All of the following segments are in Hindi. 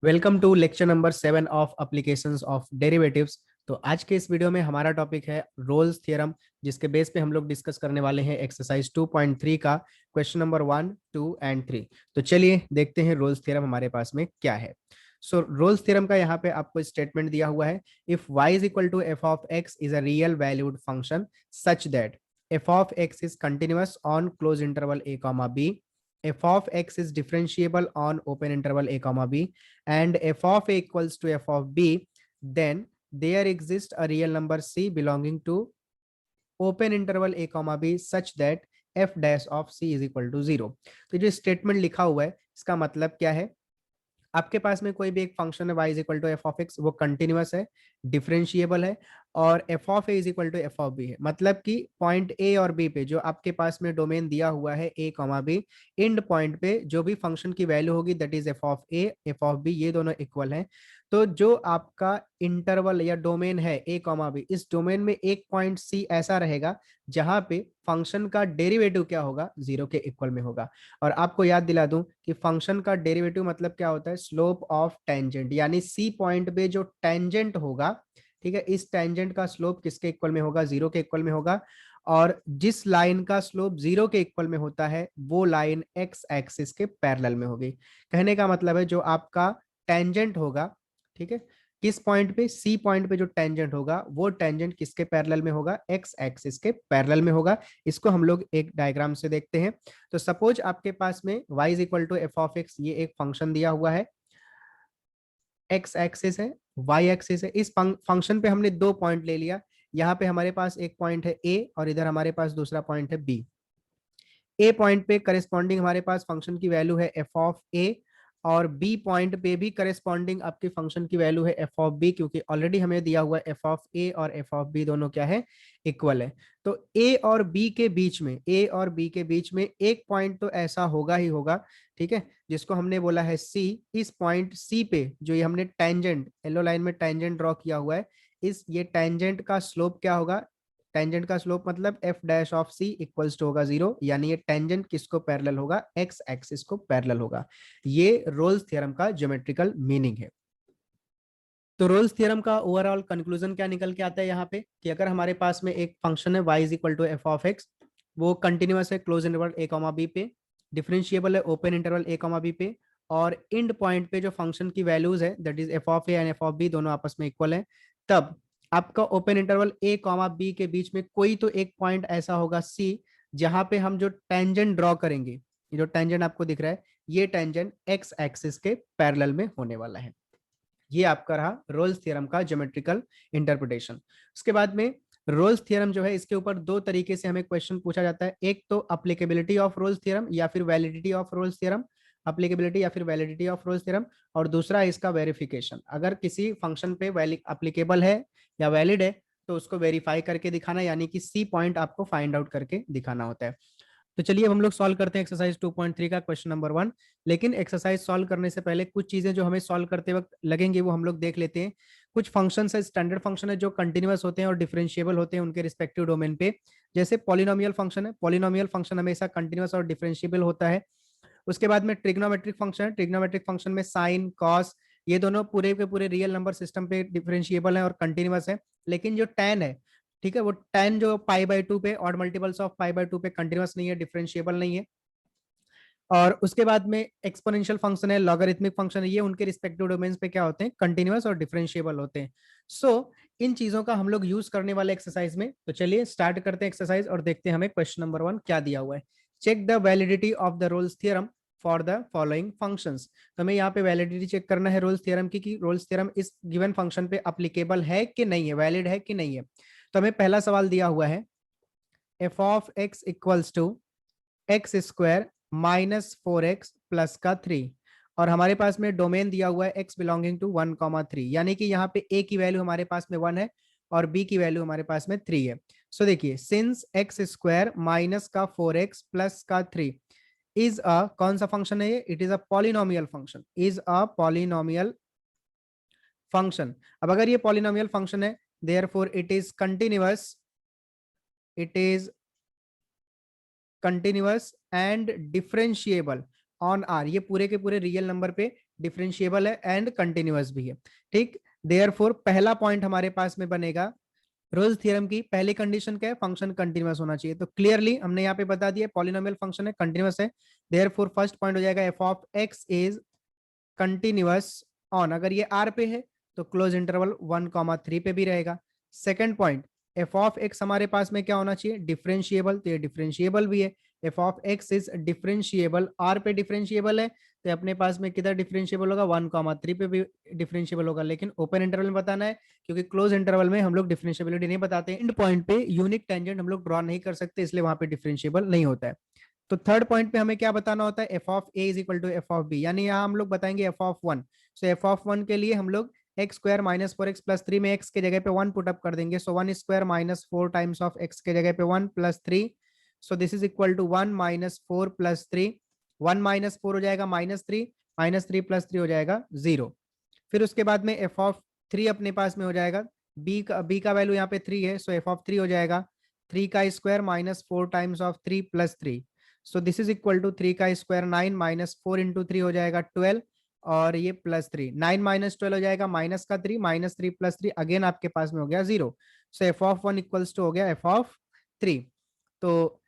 Welcome to lecture number 7 of applications of derivatives. तो आज के इस वीडियो में हमारा टॉपिक है रोल्स थ्योरम, जिसके बेस पे हम लोग डिस्कस करने वाले हैं एक्सरसाइज 2.3 का क्वेश्चन नंबर 1, 2 एंड 3। तो चलिए देखते हैं रोल्स थ्योरम हमारे पास में क्या है। सो रोल्स थ्योरम का यहाँ पे आपको स्टेटमेंट दिया हुआ है, if y is equal to f of x is a real valued function such that f of x is continuous on close interval a comma b, f of x is differentiable on open interval a comma b, and f of a equals to f of b, then there exists a real number c belonging to open interval a comma b such that f dash of c is equal to 0। तो जो स्टेटमेंट लिखा हुआ है इसका मतलब क्या है, आपके पास में कोई भी एक फंक्शन है y is equal to f of x, वो कंटिन्यूअस है, डिफरेंशिएबल है, और f of a is equal to f of b है। मतलब कि पॉइंट ए और बी पे जो आपके पास में डोमेन दिया हुआ है a comma b, end point पे जो भी फंक्शन की वैल्यू होगी that is f of a f of b, ये दोनों इक्वल हैं। तो जो आपका इंटरवल या डोमेन है ए कॉमा बी, इस डोमेन में एक पॉइंट सी ऐसा रहेगा जहां पे फंक्शन का डेरिवेटिव क्या होगा, जीरो के इक्वल में होगा। और आपको याद दिला दूं कि फंक्शन का डेरिवेटिव मतलब क्या होता है, स्लोप ऑफ टेंजेंट, यानी सी पॉइंट पे जो टेंजेंट होगा, ठीक है, इस टेंजेंट का स्लोप किसके इक्वल में होगा, जीरो के इक्वल में होगा। और जिस लाइन का स्लोप जीरो के इक्वल में होता है वो लाइन एक्स एक्सिस के पैरेलल में होगी। कहने का मतलब है जो आपका टेंजेंट होगा, ठीक है, किस पॉइंट पे, सी पॉइंट पे जो टेंजेंट होगा वो टेंजेंट किसके पैरेलल में होगा, एक्स एक्सिस के पैरेलल में होगा। इसको हम लोग एक डायग्राम से देखते हैं। तो सपोज आपके पास में y is equal to f of x, ये एक फंक्शन दिया हुआ है, एक्स एक्सिस है, वाई एक्सिस है। इस फंक्शन पे हमने दो पॉइंट ले लिया, यहाँ पे हमारे पास एक पॉइंट है ए और इधर हमारे पास दूसरा पॉइंट है बी। ए पॉइंट पे करेस्पॉन्डिंग हमारे पास फंक्शन की वैल्यू है एफ ऑफ ए, और बी पॉइंट पे भी करेस्पॉन्डिंग आपके फंक्शन की वैल्यू है एफ ऑफ बी, क्योंकि ऑलरेडी हमें दिया हुआ है एफ ऑफ ए और एफ ऑफ बी दोनों क्या है, इक्वल है। तो ए और बी के बीच में, ए और बी के बीच में एक पॉइंट तो ऐसा होगा ही होगा, ठीक है, जिसको हमने बोला है सी। इस पॉइंट सी पे जो ये हमने टेंजेंट येलो लाइन में टेंजेंट ड्रॉ किया हुआ है, इस ये टेंजेंट का स्लोप क्या होगा, टेंजेंट का स्लोप मतलब f dash of c equals to होगा जीरो, यानी ये टेंजेंट किसको पैरेलल होगा, एक्स एक्सिस को पैरेलल होगा। ये रोल्स थ्योरम का ज्योमेट्रिकल मीनिंग है। तो रोल्स थ्योरम का ओवरऑल कंक्लूजन क्या निकल के आता है यहाँ पे, कि अगर हमारे पास में एक फंक्शन है y is equal to f of x, वो कंटिन्यूअस है close interval a comma b पे, डिफरेंशिएबल है open interval a comma b पे, और इंड पॉइंट पे जो फंक्शन की वैल्यूज है that is f of a and f of b दोनों आपस में इक्वल है, तब आपका open interval a comma b के बीच में कोई तो एक पॉइंट ऐसा होगा c, जहां पे हम जो टेंजेंट ड्रॉ करेंगे, ये जो टेंजेंट आपको दिख रहा है, ये टेंजेंट एक्स एक्सिस के पैरेलल में होने वाला है। ये आपका रहा रोल्स थ्योरम का ज्योमेट्रिकल इंटरप्रिटेशन। उसके बाद में रोल्स थ्योरम जो है, इसके ऊपर दो तरीके से हमें क्वेश्चन पूछा जाता है, एक तो अप्लीकेबिलिटी ऑफ रोल्स थ्योरम या फिर validity of Rolle's theorem, applicability या फिर वैलिडिटी ऑफ रोल्स थ्योरम, और दूसरा है इसका वेरिफिकेशन। अगर किसी फंक्शन पे अप्लीकेबल है या वैलिड है तो उसको वेरीफाई करके दिखाना, यानी कि सी पॉइंट आपको फाइंड आउट करके दिखाना होता है। तो चलिए अब हम लोग सॉल्व करते हैं एक्सरसाइज 2.3 का क्वेश्चन नंबर 1। लेकिन एक्सरसाइज सॉल्व करने से पहले कुछ चीजें जो हमें सॉल्व करते वक्त लगेंगे वो हम लोग देख लेते हैं। कुछ फंक्शन है, स्टैंडर्ड फंक्शन है जो कंटिन्यूअस होते हैं और डिफरेंशिएबल होते हैं उनके रिस्पेक्टिव डोमेन पे। जैसे पॉलिनोमियल फंक्शन है, पॉलिनोमियल फंक्शन हमेशा कंटिन्यूअस और डिफरेंशिएबल होता है। उसके बाद में ट्रिग्नोमेट्रिक फंक्शन है, ट्रिग्नोमेट्रिक फंक्शन में साइन कॉस ये दोनों पूरे के पूरे रियल नंबर सिस्टम पे डिफरेंशिएबल है और कंटिन्यूअस है। लेकिन जो tan है, ठीक है, वो tan जो पाई बाय टू पे, odd multiples of pi by two पे कंटिन्यूअस नहीं है, डिफरेंशिएबल नहीं है। और उसके बाद में एक्सपोनेंशियल फंक्शन है, लॉगरिथमिक फंक्शन है, ये उनके रिस्पेक्टिव डोमेन्स पे क्या होते हैं, कंटिन्यूअस और डिफरेंशिएबल होते हैं। सो इन चीजों का हम लोग यूज करने वाले एक्सरसाइज में। तो चलिए स्टार्ट करते हैं एक्सरसाइज और देखते हैं हमें क्वेश्चन नंबर 1 क्या दिया हुआ है। Check the validity of the Rolle's theorem for the following functions. तो हमें यहाँ पे वैलिडिटी चेक करना है रोल्स थ्योरम की, कि रोल्स थ्योरम इस गिवन फंक्शन पे अप्लीकेबल है कि नहीं है, वैलिड है कि नहीं है। तो हमें पहला सवाल दिया हुआ है, f of x equals to x square minus 4x plus का 3, और हमारे पास में डोमेन दिया हुआ है एक्स बिलोंगिंग टू 1,3, यानी कि यहाँ पे a की वैल्यू हमारे पास में 1 है और b की वैल्यू हमारे पास में 3 है। सो देखिए, सिंस एक्स स्क्वायर माइनस का 4x प्लस का 3 इज अ, कौन सा फंक्शन है ये, it is a polynomial function, is a polynomial function. अब अगर ये पॉलिनोमियल फंक्शन है, therefore it is continuous, it is continuous and differentiable on R, ये पूरे के पूरे रियल नंबर पे डिफरेंशिएबल है एंड कंटिन्यूअस भी है। ठीक, देयरफॉर पहला पॉइंट हमारे पास में बनेगा, रोल्स थ्योरम की पहली कंडीशन क्या है, फंक्शन कंटिन्यूअस होना चाहिए। तो क्लियरली हमने यहाँ पे बता दिया पॉलिनोमियल फंक्शन है, कंटिन्यूअस है, देयरफॉर फर्स्ट पॉइंट हो जाएगा F of x is continuous on, अगर ये आर पे है तो क्लोज इंटरवल 1,3 पे भी रहेगा। Second point, f of x हमारे पास में क्या होना चाहिए, डिफरेंशिएबल, तो ये डिफरेंशिएबल भी है। F of x is differentiable, R पे डिफरेंशिएबल है तो अपने पास में किधर डिफरेंशिएबल होगा, 1,3 पे भी डिफरेंशिएबल होगा, लेकिन ओपन इंटरवल में बताना है क्योंकि क्लोज इंटरवल में हम लोग डिफरेंशिएबिलिटी नहीं बताते, एंड पॉइंट पे यूनिक टेंजेंट हम लोग ड्रॉ नहीं कर सकते, इसलिए वहां पे डिफरेंशिएबल नहीं होता है। तो थर्ड पॉइंट पे हमें क्या बताना होता है, f of a is equal to f of b, यानी यहाँ हम लोग बताएंगे f of one. So f of one के लिए हम लोग एक्स स्क्वायर माइनस 4x+3 में एक्स के जगह पे 1 पुटअप कर देंगे, so 1 square minus 4 times of x के जगह पे 1 plus 3, so this is equal to 1 minus 4 plus 3, 1 minus 4 हो जाएगा -3, -3 प्लस 3 हो जाएगा 0। फिर उसके बाद में एफ ऑफ 3 अपने पास में हो जाएगा, बी का वैल्यू यहाँ पे 3 है, सो एफ ऑफ 3 हो जाएगा 3 का square minus 4 times of 3 plus 3, so this is equal to 3 का स्क्वायर 9 माइनस 4 इंटू 3 हो जाएगा 12, और ये प्लस 3, 9 माइनस 12 हो जाएगा माइनस का 3, -3 प्लस 3 अगेन आपके पास में हो गया 0। So f of 1 equals to हो गया एफ ऑफ 3। तो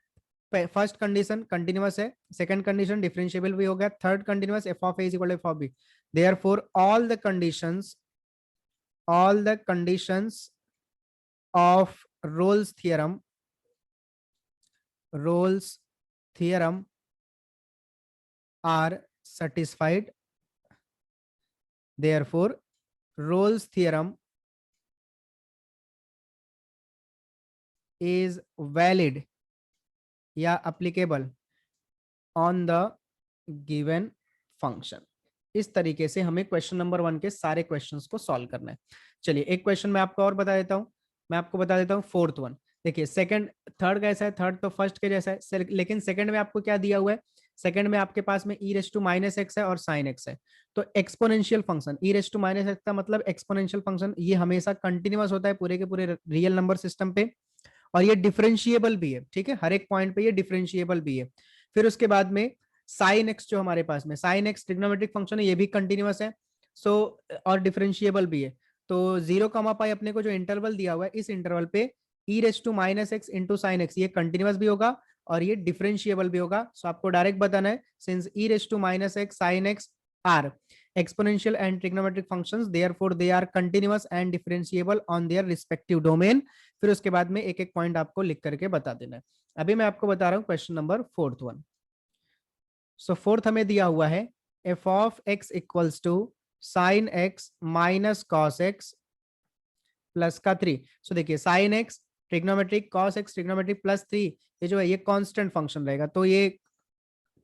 फर्स्ट कंडीशन कंटिन्यूअस है, सेकंड कंडीशन डिफरेंशिएबल भी हो गया, third continuous, f of a is equal to f of b, therefore all the conditions of Rolle's theorem are satisfied, therefore Rolle's theorem is valid या applicable on the given function। इस तरीके से हमें क्वेश्चन नंबर 1 के सारे क्वेश्चंस को सॉल्व करना है। चलिए एक क्वेश्चन मैं आपको और बता देता हूं, मैं आपको बता देता हूं फोर्थ वन। देखिए सेकंड, थर्ड कैसा है, थर्ड तो फर्स्ट के जैसा है, लेकिन सेकंड में आपको क्या दिया हुआ है, सेकंड में आपके पास में e⁻⁻x है और sin x है। तो एक्सपोनेंशियल फंक्शन e⁻⁻x का मतलब एक्सपोनेंशियल फंक्शन, ये हमेशा कंटिन्यूअस होता है पूरे के पूरे रियल नंबर सिस्टम पे, और ये डिफरेंशिएबल भी है, ठीक है, हर एक पॉइंट पे ये डिफरेंशिएबल भी है। फिर उसके बाद में साइन एक्स जो हमारे पास में, साइन एक्स ट्रिग्नोमेट्रिक फंक्शन है, ये भी कंटिन्यूअस है, सो और डिफरेंशिएबल भी है। तो 0, अपने को जो इंटरवल दिया हुआ है, इस इंटरवल पे e⁻⁻x इंटू साइन एक्स, ये कंटिन्यूअस भी होगा और ये डिफरेंशिएबल भी होगा। सो आपको डायरेक्ट बताना है, since e⁻⁻x sin x are exponential and trigonometric functions, therefore they are continuous and differentiable on their respective domain। फिर उसके बाद में एक एक पॉइंट आपको लिख करके बता देना है। अभी मैं आपको बता रहा हूं question number fourth one. So fourth हमें दिया हुआ है f of x equals to sine x minus cos x plus का 3। सो देखिए sine x trigonometric, cos x trigonometric plus 3, ये जो है ये कांस्टेंट फंक्शन रहेगा, तो ये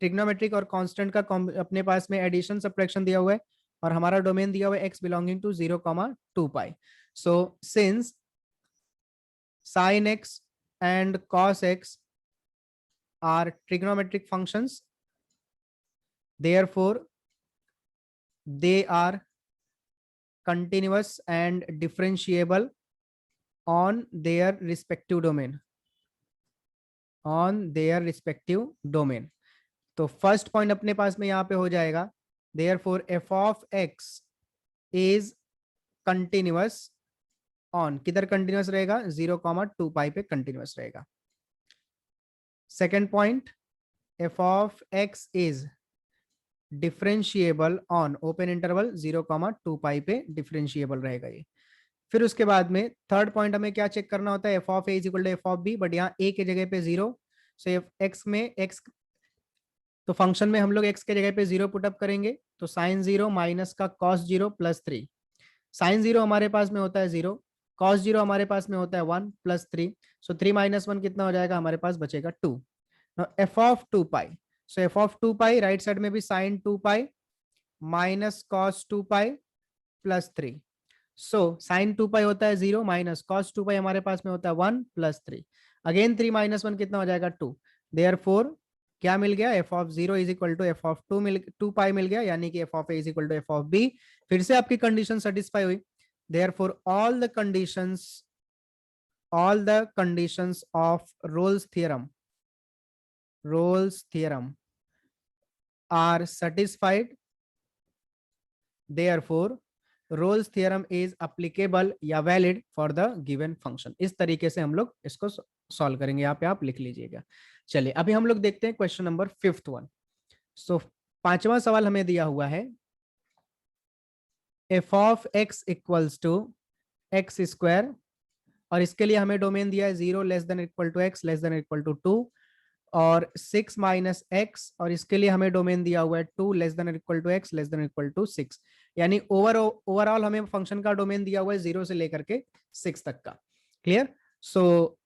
ट्रिग्नोमेट्रिक और कांस्टेंट का अपने पास में एडिशन सब्ट्रैक्शन दिया हुआ है, और हमारा डोमेन दिया हुआ है x belonging to 0, 2 pi. So since sin x and cos x are trigonometric functions, therefore they are continuous and differentiable on their respective domain, on their respective domain। तो फर्स्ट पॉइंट अपने पास में यहां पे हो जाएगा, therefore f of x is continuous on, किधर कंटिन्यूअस रहेगा, 0, 2 पाई पे कंटिन्यूअस रहेगा। Second point, f of x is differentiable on open interval 0, 2 pi पे डिफरेंशिएबल रहेगा ये। फिर उसके बाद में थर्ड पॉइंट हमें क्या चेक करना होता है, f of a is equal to f of b, but यहाँ ए के जगह पे 0, सो एक्स में एक्स, तो फंक्शन में हम लोग एक्स के जगह पे 0 पुटअप करेंगे, तो साइन 0 माइनस का कॉस 0 प्लस 3, साइन 0 हमारे पास में होता है 0, कॉस 0 हमारे पास में होता है 1 प्लस 3, सो 3 माइनस 1 कितना हो जाएगा, हमारे पास बचेगा 2। F of 2 pi, so f of 2 pi right side में भी sine 2 pi minus cos 2 pi plus 3, so sine 2 pi होता है 0 माइनस कॉस 2 पाई हमारे पास में होता है 1 प्लस 3, अगेन 3 माइनस 1 कितना हो जाएगा 2, देयरफॉर क्या मिल गया, f of 0 is equal to f of 2 pi मिल गया, यानी कि f of a is equal to f of b. फिर से आपकी कंडीशन सेटिस्फाई हुई, therefore all the conditions of Rolle's theorem are satisfied, therefore Rolle's theorem is applicable या valid for the given function. इस तरीके से हम लोग इसको सॉल्व करेंगे, यहाँ पे आप लिख लीजिएगा। चलिए अभी हम लोग देखते हैं क्वेश्चन नंबर 5th वन। सो 5वां सवाल हमें दिया हुआ है, f of x equals to x square, और इसके लिए हमें डोमेन दिया है 0 less than equal to x less than equal to 2, और 6 माइनस एक्स, और इसके लिए हमें डोमेन दिया हुआ है 2 less than equal to x less than equal to 6। यानी ओवरऑल हमें फंक्शन का डोमेन दिया हुआ है 0 से लेकर के 6 तक का। क्लियर? सो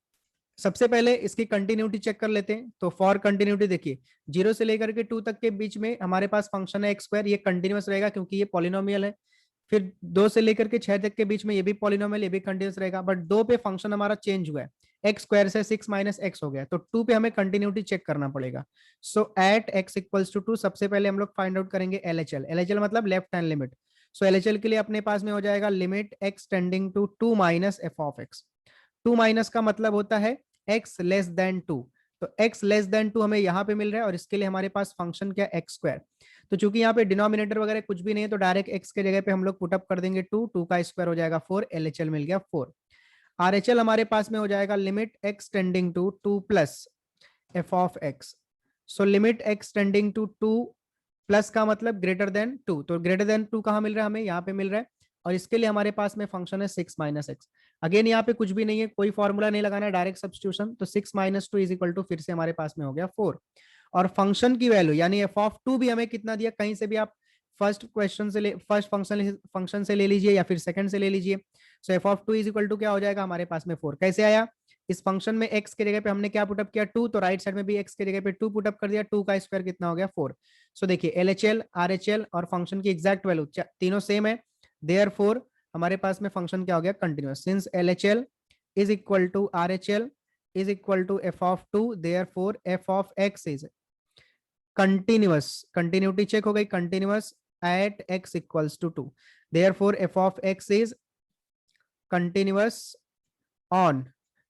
सबसे पहले इसकी कंटिन्यूटी चेक कर लेते हैं। तो फॉर कंटिन्यूटी देखिए, 0 से लेकर के 2 तक के बीच में हमारे पास फंक्शन है एक्स स्क्वायर, ये कंटिन्यूअस रहेगा क्योंकि ये पॉलिनोमियल है। फिर 2 से लेकर के 6 तक के बीच में ये भी पॉलिनोमियल, ये भी कंटिन्यूअस रहेगा। बट 2 पे फंक्शन हमारा चेंज हुआ है, एक्स स्क्वायर से 6 माइनस एक्स हो गया, तो 2 पे हमें कंटिन्यूटी चेक करना पड़ेगा। So at x equals to 2 सबसे पहले हम लोग फाइंड आउट करेंगे एलएचएल। एलएचएल मतलब left hand limit. So LHL के लिए अपने पास में हो जाएगा limit x tending to 2 minus f of x. 2 minus का मतलब होता है x लेस देन 2, तो x लेस देन 2 हमें यहाँ पे मिल रहा है, और इसके लिए हमारे पास फंक्शन क्या एक्स स्क्वायर। तो चूंकि यहाँ पे डिनोमिनेटर वगैरह कुछ भी नहीं है, तो डायरेक्ट x के जगह पे हम लोग पुटअप कर देंगे 2, 2 का स्क्वायर हो जाएगा 4, एलएचएल मिल गया 4। आरएचएल हमारे पास में हो जाएगा limit x tending to 2 plus f of x. So limit x tending to 2 plus का मतलब ग्रेटर देन 2, तो ग्रेटर देन 2 कहाँ मिल रहा है हमें, यहाँ पे मिल रहा है, और इसके लिए हमारे पास में फंक्शन है 6 माइनस एक्स। अगेन यहाँ पे कुछ भी नहीं है, कोई फॉर्मूला नहीं लगाना है, डायरेक्ट सब्स्टिट्यूशन। तो 6 माइनस 2 इज इक्वल टू फिर से हमारे पास में हो गया 4। और फंक्शन की वैल्यू यानी एफ ऑफ 2 भी हमें कितना दिया, कहीं से भी आप फर्स्ट क्वेश्चन से फर्स्ट फंक्शन से ले लीजिए या फिर सेकंड से ले लीजिए। So f of 2 is equal to क्या हो जाएगा हमारे पास में 4। कैसे आया, इस फंक्शन में x के जगह पे हमने क्या पुटअप किया 2, तो राइट साइड में भी x के जगह पे 2 पुटअप कर दिया, 2 का स्क्वायर कितना हो गया 4। सो देखिए एलएचएल आरएचएल और फंक्शन की एग्जैक्ट वैल्यू तीनों सेम है, देयरफॉर हमारे पास में फंक्शन क्या हो गया continuous. Since LHL is equal to RHL is equal to f of 2, therefore f of x is continuous. Continuity check हो गई, continuous at x equals to 2, therefore f of x is continuous on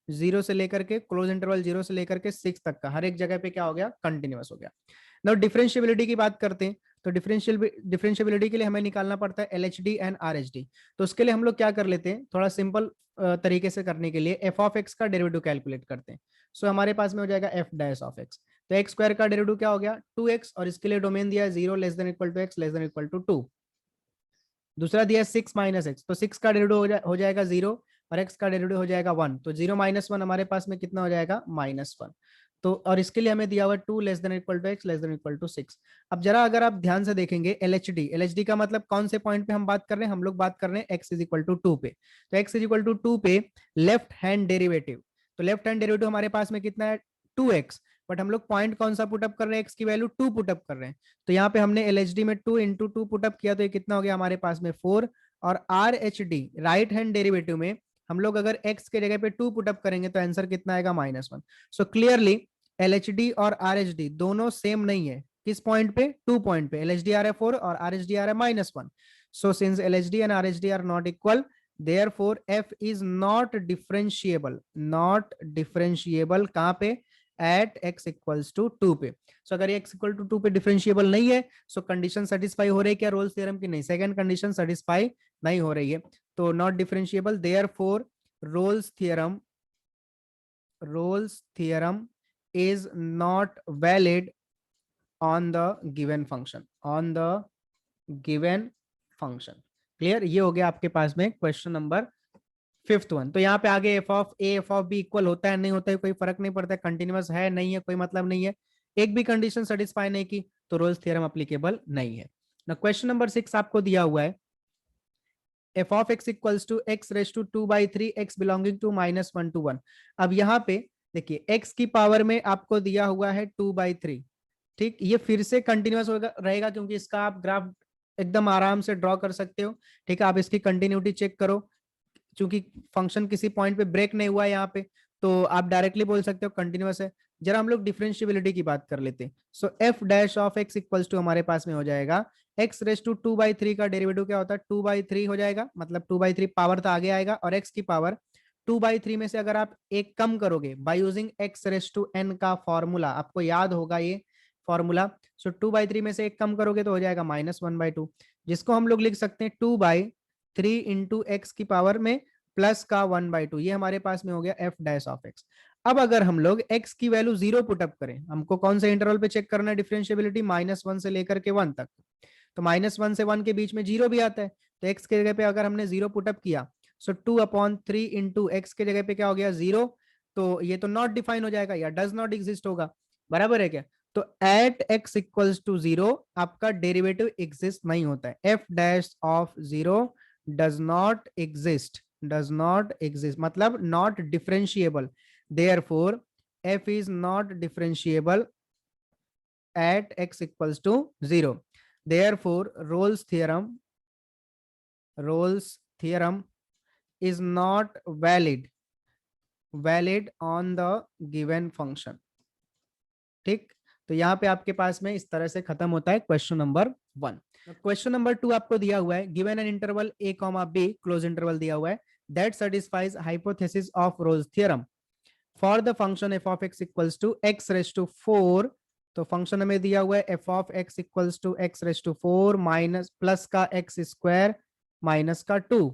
0 से लेकर के क्लोज इंटरवल 0 से लेकर के 6 तक का हर एक जगह पे क्या हो गया कंटिन्यूअस हो गया। नाउ डिफरेंशिएबिलिटी की बात करते हैं, तो डिफरेंशिएबिलिटी के लिए हमें निकालना पड़ता है एलएचडी एंड आरएचडी। तो उसके लिए हम लोग क्या कर लेते हैं, थोड़ा सिंपल तरीके से करने के लिए एफ ऑफ एक्स का डेरिवेटिव कैलकुलेट करते हैं। सो हमारे पास में हो जाएगा एफ डैश ऑफ एक्स, तो एक्स स्क्वायर का डेरिवेटिव क्या हो गया 2x, और इसके लिए डोमेन दिया है 0 less than equal to x less than equal to 2। दूसरा दिया है 6 माइनस एक्स, तो 6 का डेरिवेटिव हो जाएगा 0 और x का डेरिवेटिव हो जाएगा 1, तो 0 माइनस 1 हमारे पास में कितना हो जाएगा -1। तो और इसके लिए हमें दिया हुआ 2 less than equal to x less than equal to 6। अब जरा अगर आप ध्यान से देखेंगे एलएचडी का मतलब कौन से पॉइंट पे हम बात कर रहे हैं, हम लोग बात कर रहे हैं x इज इक्वल टू 2 पे। तो x इज इक्वल टू 2 पे लेफ्ट हैंड डेरिवेटिव, तो लेफ्ट हैंड डेरिवेटिव हमारे पास में कितना है 2x, बट हम लोग पॉइंट कौन सा पुटअप कर रहे हैं, x की वैल्यू 2 पुटअप कर रहे हैं। तो यहाँ पे हमने एलएचडी में 2 इंटू 2 पुटअप किया, तो ये कितना हो गया हमारे पास में 4। और R H D right hand derivative में हम लोग अगर x के जगह पे 2 पुटअप करेंगे तो आंसर कितना आएगा -1। सो क्लियरली LHD और RHD दोनों सेम नहीं है, किस पॉइंट पे 2 पॉइंट पे, LHD आ रहा है 4 और RHD आ रहा है -1। So since LHD and RHD are not equal, therefore f is not differentiable, not differentiable कहाँ पे एट x इक्वल्स टू 2 पे। सो अगर x इक्वल टू 2 पे डिफरेंशिएबल नहीं है, सो कंडीशन सेटिस्फाई हो रही है क्या रोल्स थ्योरम की, नहीं, सेकंड कंडीशन सेटिस्फाई नहीं हो रही है, तो not differentiable, therefore Rolle's theorem is not valid on the given function। Clear, ये हो गया आपके पास में क्वेश्चन नंबर 5th वन। तो यहाँ पे आगे f of a f of b equal होता है नहीं होता है कोई फर्क नहीं पड़ता है, कंटिन्यूअस है नहीं है कोई मतलब नहीं है, एक भी कंडीशन सेटिस्फाई नहीं की तो रोल्स थ्योरम अप्लीकेबल नहीं है ना। क्वेश्चन नंबर 6 आपको दिया हुआ है, f of x equals to x raise to 2/3 x belonging to -1 to 1। अब यहाँ पे देखिए x की पावर में आपको दिया हुआ है 2/3, ठीक, ये फिर से कंटिन्यूअस रहेगा क्योंकि इसका आप ग्राफ एकदम आराम से ड्रॉ कर सकते हो, ठीक है। आप इसकी कंटिन्यूटी चेक करो, क्योंकि फंक्शन किसी पॉइंट पे ब्रेक नहीं हुआ है यहाँ पे, तो आप डायरेक्टली बोल सकते हो कंटिन्यूअस है। जरा हम लोग डिफरेंशिएबिलिटी की बात कर लेते हैं। So f dash of x equals to हमारे पास में हो जाएगा एक्स रेस टू 2/3 का डेरिवेटिव क्या होता है 2/3 हो जाएगा, मतलब 2/3 पावर तो आगे आएगा, और एक्स की पावर 2/3 में से अगर आप एक कम करोगे by using x raise to n का फॉर्मूला, आपको याद होगा ये फॉर्मूला। सो 2/3 में से एक कम करोगे तो हो जाएगा -1/2। जिसको हम लोग लिख सकते हैं 2/3 इंटू एक्स की पावर में प्लस का 1/2, ये हमारे पास में हो गया एफ डैश ऑफ एक्स। अब अगर हम लोग x की वैल्यू 0 पुटअप करें, हमको कौन से इंटरवल पे चेक करना है डिफरेंशिएबिलिटी, -1 से लेकर के 1 तक, तो -1 से 1 के बीच में 0 भी आता है, तो x के जगह पे अगर हमने 0 पुटअप किया, सो 2/3 इंटू एक्स के जगह पे क्या हो गया 0, तो ये तो नॉट डिफाइन हो जाएगा या डज नॉट एग्जिस्ट होगा, बराबर है क्या। तो एट x इक्वल्स टू 0 आपका डेरिवेटिव एग्जिस्ट नहीं होता है, f dash of 0 does not exist, does not exist मतलब not differentiable, therefore f is not differentiable at x equals to 0, therefore Rolle's theorem is not valid on the given function। ठीक, तो यहाँ पे आपके पास में इस तरह से खत्म होता है क्वेश्चन नंबर 1। क्वेश्चन नंबर 2 आपको दिया हुआ है, given an interval a, b, close interval दिया हुआ है, that satisfies hypothesis of Rolle's theorem for the function f of x equals to x raise to 4। तो फंक्शन हमें दिया हुआ है f of x equals to x raise to 4 minus plus का एक्स स्क्वायर माइनस का 2,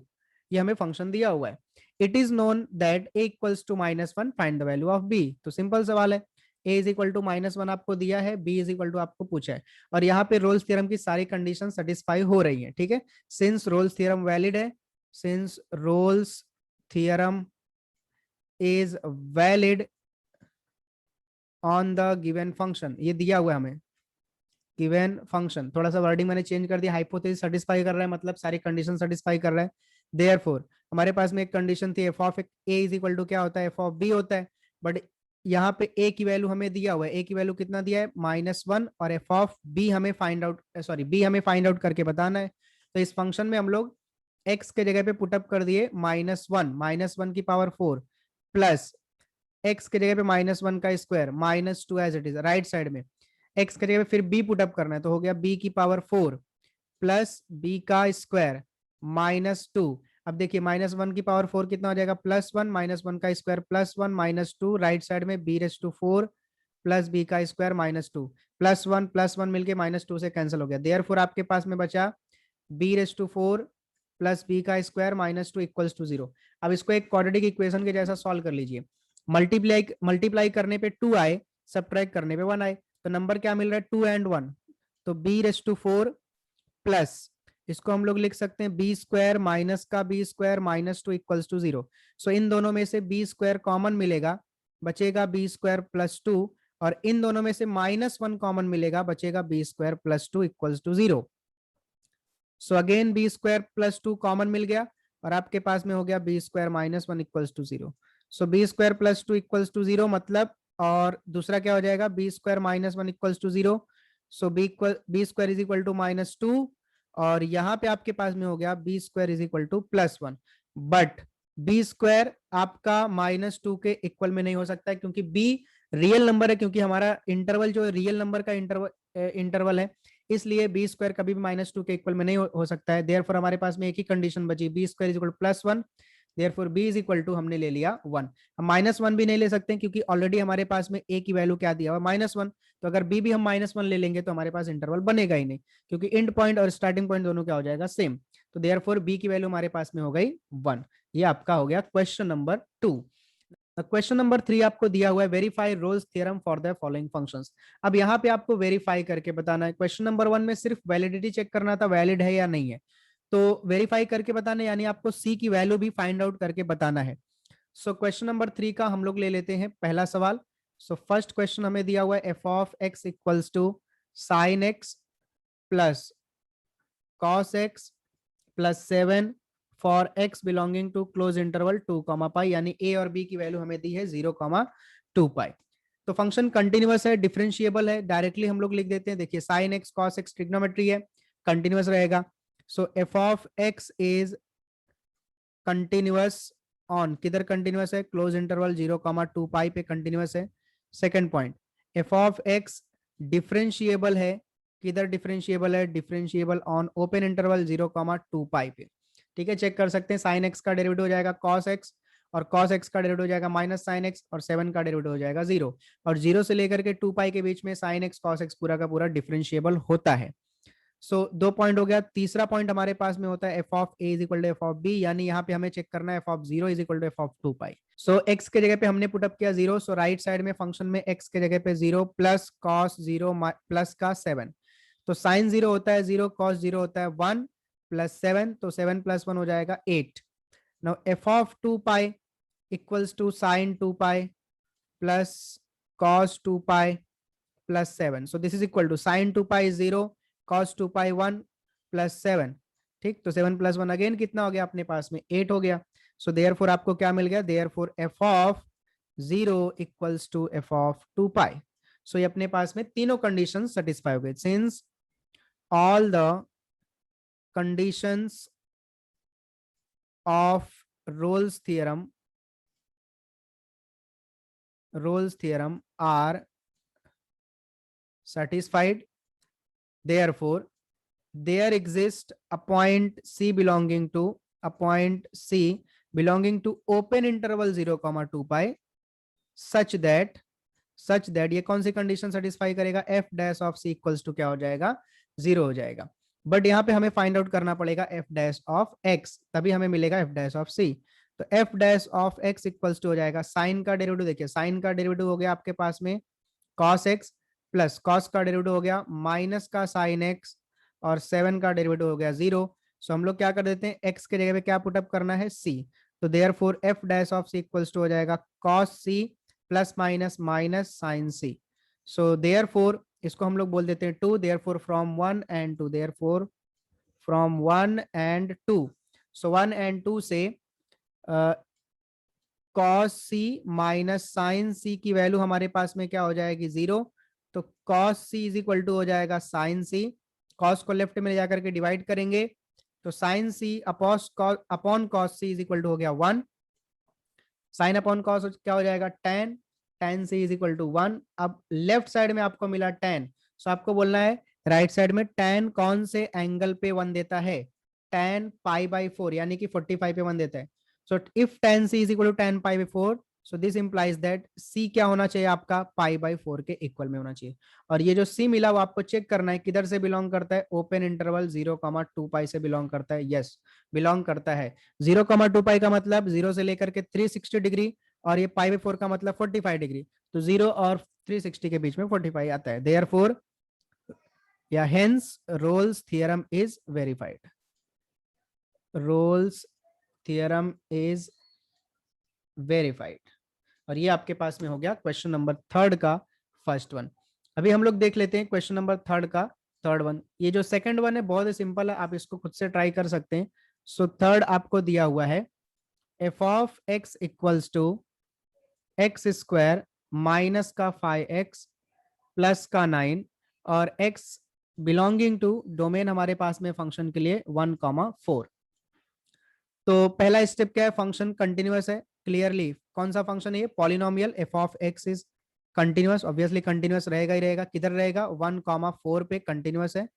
ये हमें फंक्शन दिया हुआ है। It is known that a equals to -1 find the value of b। तो सिंपल सवाल है, a इज इक्वल टू -1 आपको दिया है, b इज इक्वल टू आपको पूछा है, और यहाँ पे रोल्स थ्योरम की सारी कंडीशन सेटिस्फाई हो रही है। ठीक है, सिंस रोल्स थ्योरम वैलिड है, since roles theorem is valid on the given function, ये दिया हुआ है हमें गिवन फंक्शन, थोड़ा सा वर्डिंग मैंने चेंज कर दिया, हाइपोथेसिस सेटिस्फाई कर रहा है मतलब सारी कंडीशन सेटिस्फाई कर रहा है। देयरफॉर हमारे पास में एक कंडीशन थी f of a is equal to क्या होता है, एफ ऑफ बी होता है, बट यहाँ पे ए की वैल्यू हमें दिया हुआ है, ए की वैल्यू कितना दिया है -1, और एफ ऑफ बी हमें फाइंड आउट, सॉरी बी हमें फाइंड आउट करके बताना है। तो इस फंक्शन में हम लोग एक्स के जगह पे पुटअप कर दिए -1 की पावर 4 प्लस एक्स के जगह पे -1 का square -2 as it is right side में, एक्स के जगह पे फिर बी पुटअप करना है, तो हो गया बी की पावर 4 प्लस बी का स्क्वायर -2। अब देखिए -1 की पावर 4 कितना हो जाएगा, +1 -1 का स्क्वायर +1 -2, राइट साइड में b⁴ प्लस बी का स्क्वायर -2, +1 मिलके -2 से कैंसिल हो गया, देयरफॉर आपके पास में बचा b⁴ प्लस बी का स्क्वायर -2 इक्वल्स टू 0। अब इसको एक क्वाड्रेटिक इक्वेशन के जैसा सॉल्व कर लीजिए, मल्टीप्लाई करने पे 2 आए, सब्ट्रैक्ट करने पे 1 आए, तो नंबर क्या मिल रहा है 2 and 1, तो b⁴ प्लस इसको हम लोग लिख सकते हैं b² माइनस का b² -2 इक्वल्स टू 0। सो इन दोनों में से b² कॉमन मिलेगा, बचेगा b² + 2, और इन दोनों में से -1 कॉमन मिलेगा, बचेगा b² + 2 equals to 0। So again b² + 2 common मिल गया, और आपके पास में हो गया b² -1 equals to 0। So b² + 2 equals to 0 मतलब, और दूसरा क्या हो जाएगा b² -1 equals to 0, so b² is equal to -2, और यहाँ पे आपके पास में हो गया b² is equal to +1, but b² आपका -2 के इक्वल में नहीं हो सकता है, क्योंकि b रियल नंबर है, क्योंकि हमारा इंटरवल जो रियल नंबर का इंटरवल है, इसलिए b² कभी भी -2 के इक्वल में नहीं हो सकता है। देयरफॉर हमारे पास में एक ही कंडीशन बची, b² is equal to +1, therefore b is equal to हमने ले लिया 1। हम -1 भी नहीं ले सकते क्योंकि ऑलरेडी हमारे पास में a की वैल्यू क्या दिया हुआ -1, तो अगर b भी हम -1 ले लेंगे तो हमारे पास इंटरवल बनेगा ही नहीं, क्योंकि एंड पॉइंट और स्टार्टिंग पॉइंट दोनों क्या हो जाएगा सेम, तो देयरफॉर b की वैल्यू हमारे पास में हो गई 1। ये आपका हो गया क्वेश्चन नंबर 2। क्वेश्चन नंबर 3 आपको दिया हुआ है, verify roles theorem for the following functions. अब यहाँ पे आपको वेरीफाई करके बताना है, क्वेश्चन नंबर 1 में सिर्फ वैलिडिटी चेक करना था, वैलिड है या नहीं है, तो वेरीफाई करके बताना, यानी आपको सी की वैल्यू भी फाइंड आउट करके बताना है। सो क्वेश्चन नंबर 3 का हम लोग ले लेते हैं पहला सवाल। सो फर्स्ट क्वेश्चन हमें दिया हुआ है f of x equals to sine x plus cos x plus 7 for x belonging to close interval 2, pi, यानी ए और बी की वैल्यू हमें दी है 0, 2 पाई। तो फंक्शन कंटिन्यूअस है, डिफरेंशिएबल है, डायरेक्टली हम लोग लिख देते हैं, देखिए sine x cos x trigonometry है, कंटिन्यूअस रहेगा। So f of x is continuous on, किधर कंटिन्यूअस है, क्लोज इंटरवल 0, 2 पाई पे कंटिन्यूअस है। Second point, f of x differentiable है, किधर डिफरेंशिएबल है, differentiable on open interval 0, 2 pi पे। ठीक है, चेक कर सकते हैं, साइन एक्स का डेरिवेटिव हो जाएगा कॉस एक्स, और कॉस एक्स का डेरिवेटिव हो जाएगा माइनस साइन एक्स, और 7 का डेरिवेटिव हो जाएगा 0, और 0 से लेकर के 2 पाई के बीच में साइन एक्स कॉस एक्स पूरा का पूरा डिफरेंशिएबल होता है। सो 2 पॉइंट हो गया। तीसरा पॉइंट हमारे पास में होता है f of a is equal to f of b, यानी यहाँ पे हमें चेक करना है f of 0 is equal to f of 2 pi. So x के जगह पे हमने पुटअप किया 0, सो राइट साइड में फंक्शन में एक्स के जगह पे 0 प्लस कॉस 0 प्लस का 7, तो साइन 0 होता है 0, कॉस 0 होता है 1 प्लस 7, तो 7 प्लस 1 हो जाएगा 8। Now f of 2 pi equals to sine 2 pi plus cos 2 pi plus 7, so this is equal to sine 2 pi 0, cos 2 pi 1 plus 7। ठीक, तो 7 प्लस 1 अगेन कितना हो गया अपने पास में 8 हो गया। सो देयरफॉर आपको क्या मिल गया, therefore f of 0 equals to f of 2 pi. So ये अपने पास में तीनों कंडीशन सेटिस्फाई हो गए। Since all the conditions of Rolle's theorem are satisfied, therefore there exists a point C belonging to open interval 0, 2 pi such that ये कौन सी कंडीशन सेटिस्फाई करेगा, f dash of c equals to क्या हो जाएगा, 0 हो जाएगा। बट यहाँ पे हमें फाइंड आउट करना पड़ेगा एफ डैश ऑफ एक्स, तभी हमें मिलेगा एफ डैश ऑफ सी। तो f dash of x equals to हो जाएगा साइन का डेरिवेटिव, देखिए साइन का डेरिवेटिव हो गया आपके पास में कॉस एक्स, प्लस कॉस का डेरिवेटिव हो गया माइनस का साइन एक्स, और 7 का डेरिवेटिव हो गया 0। सो हम लोग क्या कर देते हैं, एक्स के जगह पे क्या पुटअप करना है, सी। तो therefore f dash of c equals to हो जाएगा cos c plus minus minus sine c. So therefore इसको हम लोग बोल देते हैं 2, therefore from 1 and 2, therefore from 1 and 2। So 1 and 2 से cos c minus sine c की वैल्यू हमारे पास में क्या हो जाएगी, 0। तो cos c is equal to हो जाएगा साइन सी, कॉस को लेफ्ट में ले जाकर के डिवाइड करेंगे, तो sine c upon cos c is equal to हो गया 1, साइन अपॉन कॉस क्या हो जाएगा tan, tan c is equal to 1। अब लेफ्ट साइड में आपको मिला tan, सो आपको बोलना है राइट साइड में tan कौन से एंगल पे 1 देता है, tan पाई बाई 4 यानी कि 45 पे 1 देता है। So if tan c is equal to tan pi by 4, so this implies that c क्या होना चाहिए आपका, पाई बाई 4 के इक्वल में होना चाहिए। और ये जो c मिला वो आपको चेक करना है किधर से बिलोंग करता है, ओपन इंटरवल 0, 2 पाई से बिलोंग करता है, यस बिलोंग करता है। 0, 2 पाई का मतलब 0 से लेकर के 360 डिग्री, और ये पाई बाई 4 का मतलब 45 डिग्री, तो 0 और 360 के बीच में 45 आता है। देयरफॉर या hence Rolle's theorem is verified, roles theorem is verified. और ये आपके पास में हो गया क्वेश्चन नंबर 3 का फर्स्ट वन। अभी हम लोग देख लेते हैं क्वेश्चन नंबर 3 का थर्ड वन। ये जो सेकंड वन है बहुत ही सिंपल है, आप इसको खुद से ट्राई कर सकते हैं। सो थर्ड आपको दिया हुआ है f of x equals to x square minus का 5x प्लस का 9, और x बिलोंगिंग टू डोमेन हमारे पास में फंक्शन के लिए 1,4। तो पहला स्टेप क्या है, फंक्शन कंटिन्यूअस है क्लियरली। कौन सा फंक्शन है ये, polynomial F of x is continuous, obviously continuous रहेगा ही रहेगा। किधर रहेगा, 1,4 पे कंटिन्यूअस है।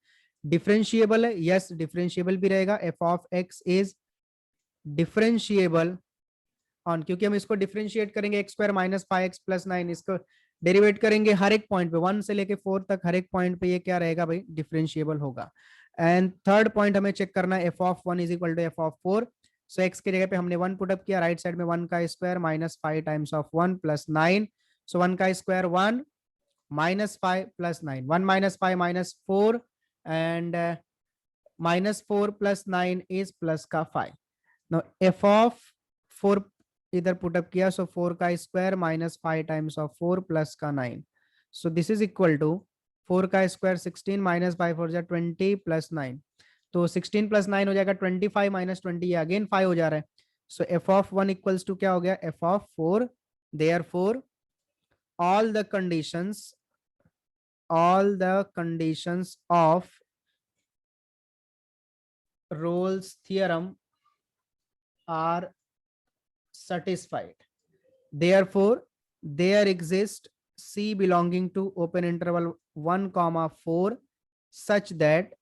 डिफरेंशिएबल है, यस डिफरेंशिएबल भी रहेगा। F of x is differentiable on, क्योंकि हम इसको डिफरेंशिएट करेंगे x square minus 5x plus 9, इसको डेरिवेट करेंगे हर एक पॉइंट पे 1 से लेके 4 तक, हर एक पॉइंट पे ये क्या रहेगा भाई, डिफरेंशिएबल होगा। एंड थर्ड पॉइंट हमें चेक करना है f of 1 is equal to f of 4। So x की जगह पे हमने 1 पुटअप किया, राइट साइड में 1 का square minus 5 times of 1 plus 9। सो 1 का square 1 minus 5 plus 9, 1 minus 5 minus 4, and minus 4 plus 9 is plus का 5। नो एफ ऑफ 4 इधर पुटअप किया, सो 4 का square minus 5 times of 4 plus का 9। So this is equal to 4 का स्क्वायर 16 माइनस 5 हो जाए 20 प्लस 9, तो 16 प्लस 9 हो जाएगा 25 माइनस 20, ये अगेन 5 हो जा रहा है। सो एफ ऑफ 1 इक्वल्स टू क्या हो गया, f of 4। Therefore all the conditions of Rolle's theorem are satisfied, therefore there exists C belonging to open interval 1,4 such that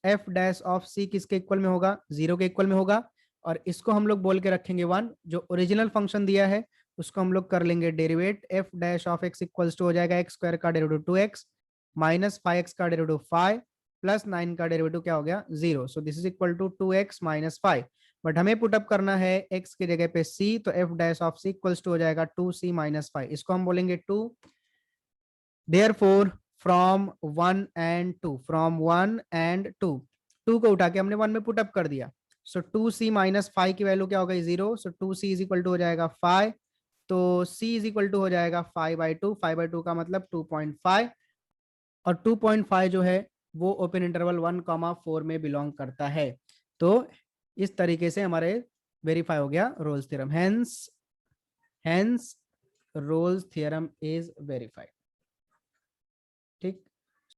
f dash of C किसके इक्वल में होगा, 0 के इक्वल में होगा। और इसको हम लोग बोल के रखेंगे 1, जो ओरिजिनल फंक्शन दिया है उसको हम लोग कर लेंगे derivate, f dash of x equals to हो जाएगा एक्स स्क्वायर का डेरिवेटिव 2x माइनस 5x का डेरिवेटिव 5 प्लस 9 का डेरिवेटिव क्या हो गया 0, so this is equal to 2x minus 5। But हमें पुटअप करना है x की जगह पे c, तो f dash of c equals to हो जाएगा 2c माइनस 5, इसको हम बोलेंगे 2। Therefore from 1 and 2, from 1 and 2 को उठा के हमने 1 में पुटअप कर दिया, सो 2c माइनस 5 की वैल्यू क्या हो गई 0, सो 2c इज इक्वल टू हो जाएगा 5, तो c इज इक्वल टू हो जाएगा 5/2, 5/2 का मतलब 2.5, और 2.5 जो है वो ओपन इंटरवल 1,4 में बिलोंग करता है। तो इस तरीके से हमारे वेरीफाई हो गया Rolle's theorem, hence Rolle's theorem is verified. ठीक,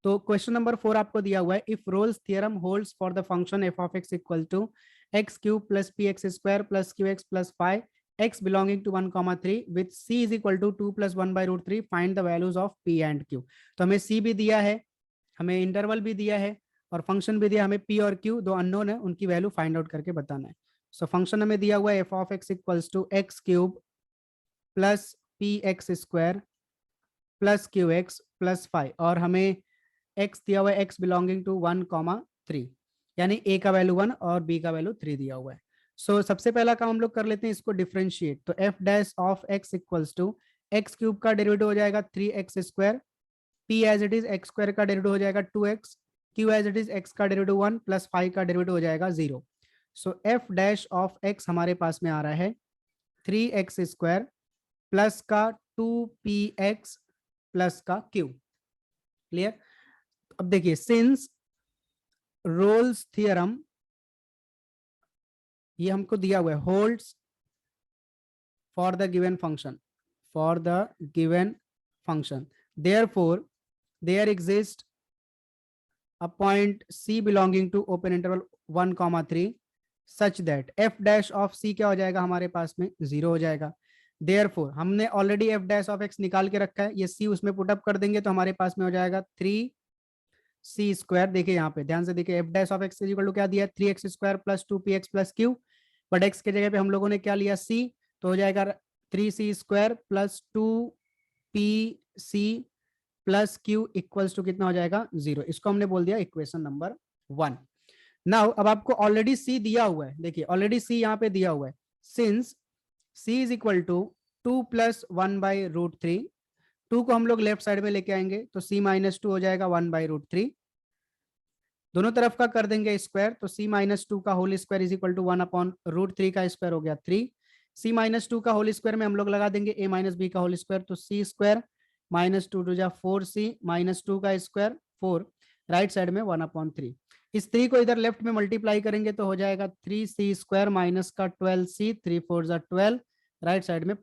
तो क्वेश्चन नंबर 4 आपको दिया हुआ है, if Rolle's theorem holds for the function f of x equal to x cube plus p x square plus q x plus 5 x belonging to 1,3 with c is equal to 2 plus 1/√3, find the values of p and q। तो हमें c भी दिया है, हमें इंटरवल भी दिया है, और फंक्शन भी दिया, हमें p और q दो अननोन है, उनकी वैल्यू फाइंड आउट करके बताना है। सो फंक्शन हमें दिया हुआ है f of x equals to x cube plus p x square plus q x plus 5, और हमें x दिया हुआ है x बिलोंगिंग टू 1,3, यानी a का वैल्यू 1 और b का वैल्यू 3 दिया हुआ है। सो सबसे पहला काम हम लोग कर लेते हैं, इसको डिफरेंशिएट, तो f dash of x equals to x cube का डेरिवेटिव हो जाएगा 3x square, p as it is x square का डेरिवेटिव हो जाएगा 2x, q as it is x का डेरिवेटिव 1 प्लस 5 का डेरिवेटिव हो जाएगा 0। So f dash of x हमारे पास में आ रहा है 3x स्क्वायर प्लस का 2px प्लस का q। क्लियर? अब देखिए, सिंस रोल्स थ्योरम ये हमको दिया हुआ है, holds for the given function, for the given function, therefore there exist a point c belonging to open interval 1,3 such that f dash of c क्या हो जाएगा हमारे पास में 0 हो जाएगा। देयरफॉर हमने already f dash of x निकाल के रखा है, ये c उसमें पुटअप कर देंगे तो हमारे पास में हो जाएगा 3c स्क्वायर। देखिए यहाँ पे ध्यान से देखिए, f dash of x equal to क्या दिया है 3x square plus 2px plus q, but x के जगह पे हम लोगों ने क्या लिया c, तो हो जाएगा 3c square plus 2pc plus q equals to कितना हो जाएगा 0। इसको हमने बोल दिया इक्वेशन नंबर 1। नाउ अब आपको ऑलरेडी c दिया हुआ है, देखिए ऑलरेडी c यहाँ पे दिया हुआ है, since c is equal to 2 plus 1/√3, 2 को हम लोग लेफ्ट साइड में लेके आएंगे तो c माइनस 2 हो जाएगा 1/√3, दोनों तरफ का कर देंगे स्क्वायर, तो c माइनस 2 का whole square is equal to 1/√3 का स्क्वायर हो गया 3, c माइनस 2 का होल स्क्वायर में हम लोग लगा देंगे a माइनस बी का होल स्क्वायर, तो c स्क्वायर माइनस 2 टू जा 4c माइनस 2 का स्क्वायर 4, राइट साइड में 1/3। इस 3 को इधर लेफ्ट में मल्टीप्लाई करेंगे तो हो जाएगा 3c स्क्वायर माइनस का 12c, 3 4 जा 12, राइट साइड में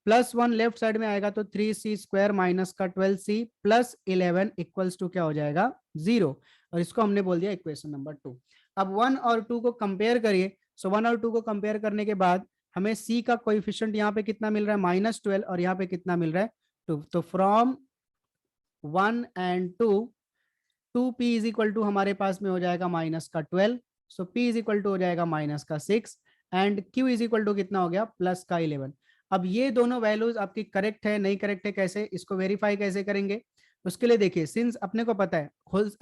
+1 लेफ्ट साइड में आएगा तो 3c स्क्वायर माइनस का 12c प्लस 11 इक्वल्स टू क्या हो जाएगा 0, और इसको हमने बोल दिया इक्वेशन नंबर 2। अब 1 और 2 को कंपेयर करिए, सो 1 और 2 को कंपेयर करने के बाद हमें c का कोएफिशिएंट यहाँ पे कितना मिल रहा है -12, और यहाँ पे कितना मिल रहा है 2, तो from 1 and 2p is equal to हमारे पास में हो जाएगा माइनस का 12, so p is equal to हो जाएगा माइनस का 6, and q is equal to कितना हो गया प्लस का 11। अब ये दोनों वैल्यूज आपकी करेक्ट है नहीं करेक्ट है, कैसे इसको वेरीफाई कैसे करेंगे, उसके लिए देखिए, सिंस अपने को पता है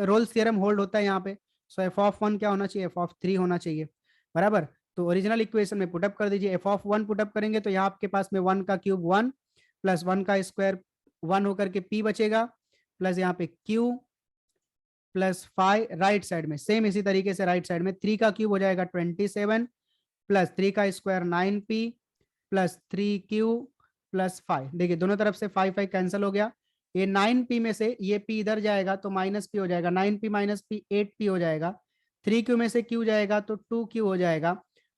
रोल्स थ्योरम होल्ड होता है यहाँ पे, सो एफ ऑफ 1 क्या होना चाहिए एफ ऑफ 3 होना चाहिए, बराबर। तो ओरिजिनल इक्वेशन में पुटअप कर दीजिए, एफ ऑफ 1 पुटअप करेंगे तो यहाँ आपके पास में 1 का क्यूब 1 प्लस 1 का स्क्वायर 1 होकर के p बचेगा, प्लस यहाँ पे q प्लस 5, राइट साइड में सेम इसी तरीके से राइट साइड में 3 का क्यूब हो जाएगा 27 प्लस 3 का square 9p plus 3q plus 5। देखिए दोनों तरफ से 5 कैंसिल हो गया, ये 9p में से ये p इधर जाएगा तो माइनस p हो जाएगा, 9p माइनस p 8p हो जाएगा, 3q में से q जाएगा तो 2q हो जाएगा,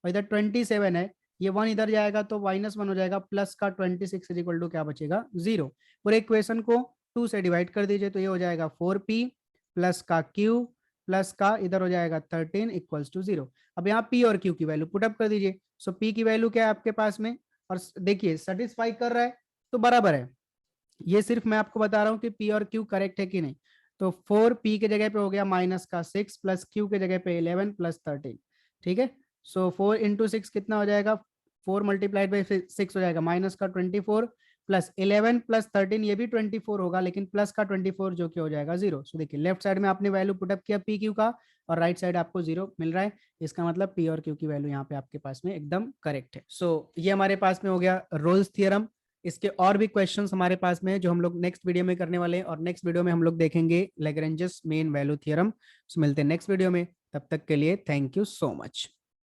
और इधर 27 है, ये 1 इधर जाएगा तो -1 हो जाएगा, प्लस का 26 इज इक्वल टू क्या बचेगा 0। पूरे इक्वेशन को 2 से डिवाइड कर दीजिए तो ये हो जाएगा 4p प्लस का q प्लस का इधर हो जाएगा 13 इक्वल्स टू 0। अब यहाँ p और q की वैल्यू पुटअप कर दीजिए, सो p की वैल्यू क्या है आपके पास में, और देखिए सेटिस्फाई कर रहा है तो बराबर है, ये सिर्फ मैं आपको बता रहा हूँ कि p और q करेक्ट है कि नहीं। तो 4p के जगह पे हो गया माइनस का 6 प्लस q के जगह पे 11 प्लस 13, ठीक है। सो 4 इंटू 6 कितना हो जाएगा, 4 मल्टीप्लाइड बाई 6 हो जाएगा माइनस का 24 प्लस 11 प्लस 13 ये भी 24 होगा, लेकिन प्लस का 24 जो कि हो जाएगा 0। सो देखिए लेफ्ट साइड में आपने वैल्यू पुटअप किया पी क्यू का और राइट साइड आपको 0 मिल रहा है। इसका मतलब पी और क्यू की वैल्यू यहाँ पे आपके पास में एकदम करेक्ट है। सो ये हमारे पास में हो गया रोल्स थ्योरम। इसके और भी क्वेश्चंस हमारे पास में है जो हम लोग नेक्स्ट वीडियो में करने वाले हैं, और नेक्स्ट वीडियो में हम लोग देखेंगे लैग्रेंजेस मीन वैल्यू थ्योरम। सो मिलते हैं नेक्स्ट वीडियो में, तब तक के लिए थैंक यू सो मच।